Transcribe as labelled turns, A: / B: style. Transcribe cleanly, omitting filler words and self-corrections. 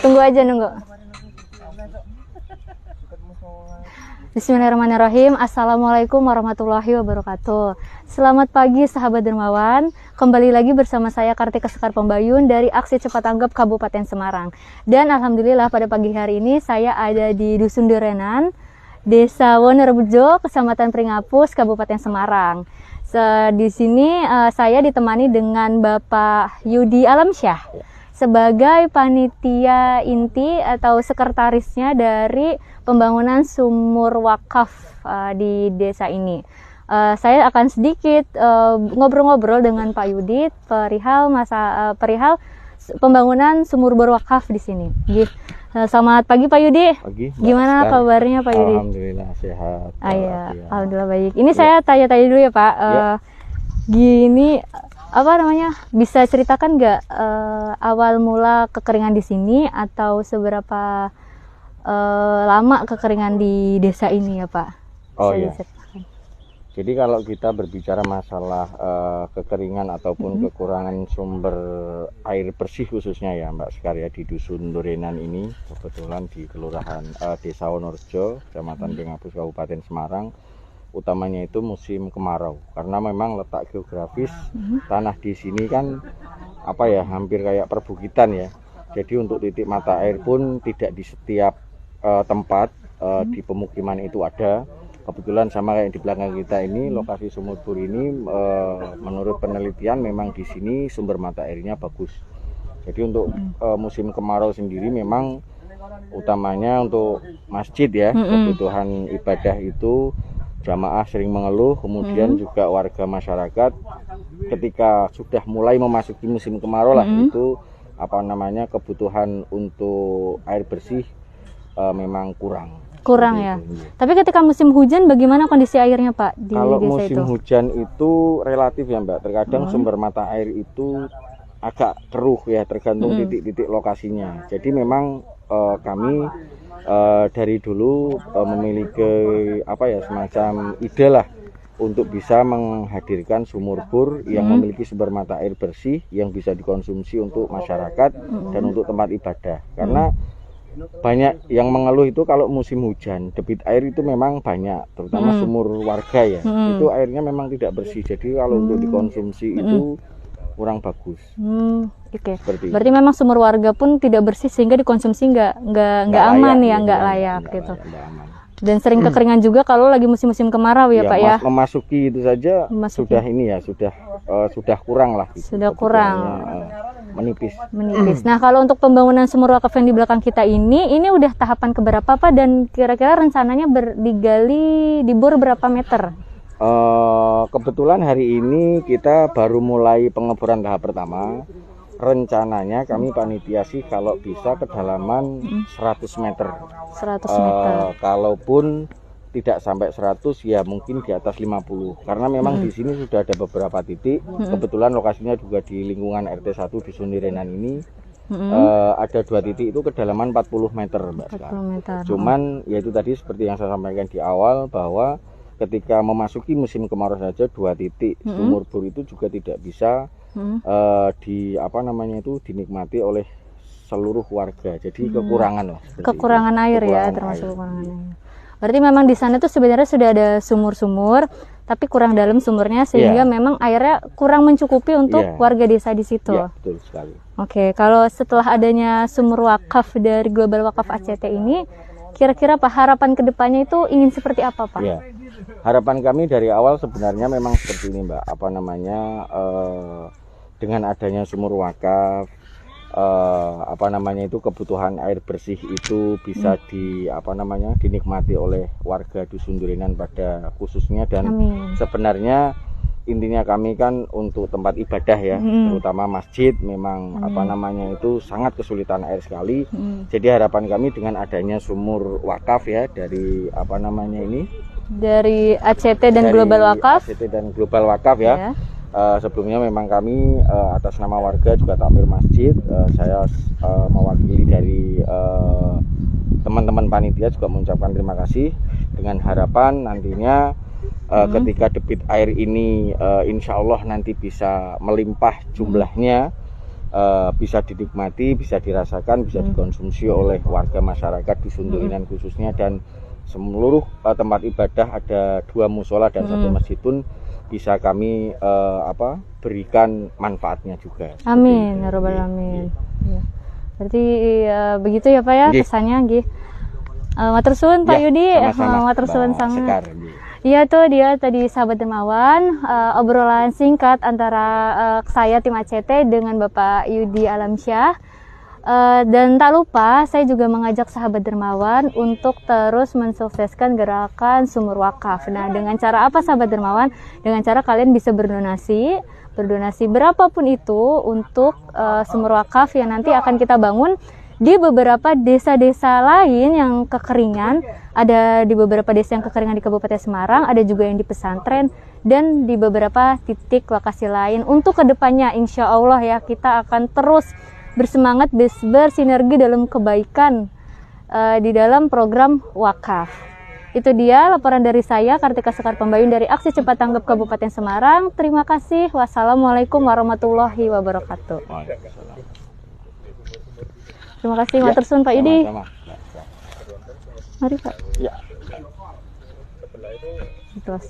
A: Tunggu aja nunggu. Bismillahirrahmanirrahim. Assalamualaikum warahmatullahi wabarakatuh. Selamat pagi sahabat dermawan. Kembali lagi bersama saya Kartika Sekar Pembayun dari Aksi Cepat Tanggap Kabupaten Semarang. Dan alhamdulillah pada pagi hari ini saya ada di Dusun Durenan, Desa Wonorejo, Kecamatan Pringapus, Kabupaten Semarang. Di sini saya ditemani dengan Bapak Yudi Alamsyah sebagai panitia inti atau sekretarisnya dari pembangunan sumur wakaf di desa ini. Saya akan sedikit ngobrol-ngobrol dengan Pak Yudi perihal pembangunan sumur bor wakaf di sini. Selamat pagi Pak Yudi.
B: Pagi.
A: Gimana kabarnya Pak Yudi?
B: Alhamdulillah sehat.
A: Ya. Alhamdulillah baik. Ini saya tanya-tanya dulu ya Pak. Gini, bisa ceritakan nggak awal mula kekeringan di sini atau seberapa lama kekeringan di desa ini ya Pak?
B: Iya. Jadi kalau kita berbicara masalah kekeringan ataupun kekurangan sumber air bersih khususnya ya Mbak Sekar ya, di Dusun Durenan ini kebetulan di Kelurahan Desa Wonorejo, Kecamatan Pringapus, Kabupaten Semarang, utamanya itu musim kemarau karena memang letak geografis tanah di sini kan hampir kayak perbukitan ya. Jadi untuk titik mata air pun tidak di setiap tempat di pemukiman itu ada. Kebetulan sama kayak di belakang kita ini, lokasi sumur bor ini menurut penelitian memang di sini sumber mata airnya bagus. Jadi untuk musim kemarau sendiri memang utamanya untuk masjid ya, kebutuhan ibadah itu jamaah sering mengeluh, kemudian juga warga masyarakat ketika sudah mulai memasuki musim kemarau lah itu kebutuhan untuk air bersih memang kurang
A: ya. Tapi ketika musim hujan bagaimana kondisi airnya Pak di
B: kalau
A: desa
B: musim
A: itu?
B: hujan itu relatif ya Mbak, terkadang sumber mata air itu agak keruh ya, tergantung titik-titik lokasinya. Jadi memang kami dari dulu memiliki semacam ide lah untuk bisa menghadirkan sumur bor yang memiliki sumber mata air bersih yang bisa dikonsumsi untuk masyarakat dan untuk tempat ibadah. Karena banyak yang mengeluh itu kalau musim hujan debit air itu memang banyak, terutama sumur warga ya, itu airnya memang tidak bersih. Jadi kalau untuk dikonsumsi itu kurang bagus.
A: Berarti memang sumur warga pun tidak bersih sehingga dikonsumsi nggak aman ya, nggak layak gitu. Dan sering kekeringan juga kalau lagi musim-musim kemarau ya Pak ya.
B: Memasuki itu saja sudah ini ya, sudah kurang lah. Gitu.
A: Sudah kurang.
B: Menipis.
A: Nah kalau untuk pembangunan sumur wakaf yang di belakang kita ini udah tahapan keberapa Pak, dan kira-kira rencananya digali dibor berapa meter?
B: Kebetulan hari ini kita baru mulai pengeboran tahap pertama. Rencananya kami panitia sih kalau bisa kedalaman 100 meter.
A: 100 meter.
B: Kalaupun tidak sampai 100 ya mungkin di atas 50. Karena memang di sini sudah ada beberapa titik. Kebetulan lokasinya juga di lingkungan RT 1 Dusun Durenan ini. Ada 2 titik itu kedalaman 40 meter Mbak Sekar. Cuman ya itu tadi seperti yang saya sampaikan di awal bahwa ketika memasuki musim kemarau saja 2 titik sumur bor itu juga tidak bisa dinikmati oleh seluruh warga. Jadi kekurangan lah.
A: Kekurangan air ya, termasuk kekurangan air. Berarti memang di sana tuh sebenarnya sudah ada sumur-sumur, tapi kurang dalam sumurnya sehingga memang airnya kurang mencukupi untuk warga desa di situ.
B: Iya, betul sekali.
A: Oke, kalau setelah adanya sumur wakaf dari Global Wakaf ACT ini, kira-kira Pak harapan kedepannya itu ingin seperti apa Pak?
B: Ya, harapan kami dari awal sebenarnya memang seperti ini Mbak, dengan adanya sumur wakaf, kebutuhan air bersih itu bisa dinikmati oleh warga Dusun Durenan pada khususnya. Dan sebenarnya intinya kami kan untuk tempat ibadah ya, terutama masjid memang itu sangat kesulitan air sekali. Jadi harapan kami dengan adanya sumur wakaf ya dari
A: dari ACT dan Global Wakaf.
B: ACT dan Global Wakaf ya. Sebelumnya memang kami atas nama warga juga takmir masjid, saya mewakili dari teman-teman panitia juga mengucapkan terima kasih, dengan harapan nantinya ketika debit air ini insya Allah nanti bisa melimpah jumlahnya, bisa dinikmati, bisa dirasakan, bisa dikonsumsi oleh warga masyarakat Dusun Durinan khususnya, dan seluruh tempat ibadah. Ada 2 musola dan 1 masjid pun bisa kami berikan manfaatnya juga.
A: Amin ya robbal alamin. Ya. Berarti begitu ya Pak ya pesannya nggih. Matur suwun Pak Yudi, matur suwun sangat. Iya tuh dia tadi sahabat dermawan, obrolan singkat antara saya tim ACT dengan Bapak Yudi Alamsyah. Dan tak lupa saya juga mengajak sahabat dermawan untuk terus mensukseskan gerakan sumur wakaf. Nah, dengan cara apa sahabat dermawan? Dengan cara kalian bisa berdonasi berapapun itu untuk sumur wakaf yang nanti akan kita bangun di beberapa desa-desa lain yang kekeringan. Ada di beberapa desa yang kekeringan di Kabupaten Semarang, ada juga yang di pesantren, dan di beberapa titik lokasi lain. Untuk kedepannya insya Allah ya, kita akan terus bersemangat bersinergi dalam kebaikan di dalam program wakaf. Itu dia laporan dari saya, Kartika Sekar Pembayun dari Aksi Cepat Tanggap Kabupaten Semarang. Terima kasih. Wassalamualaikum warahmatullahi wabarakatuh. Terima kasih, matur suwun Pak Yudi. Mari Pak.
B: Ya.
A: Stop.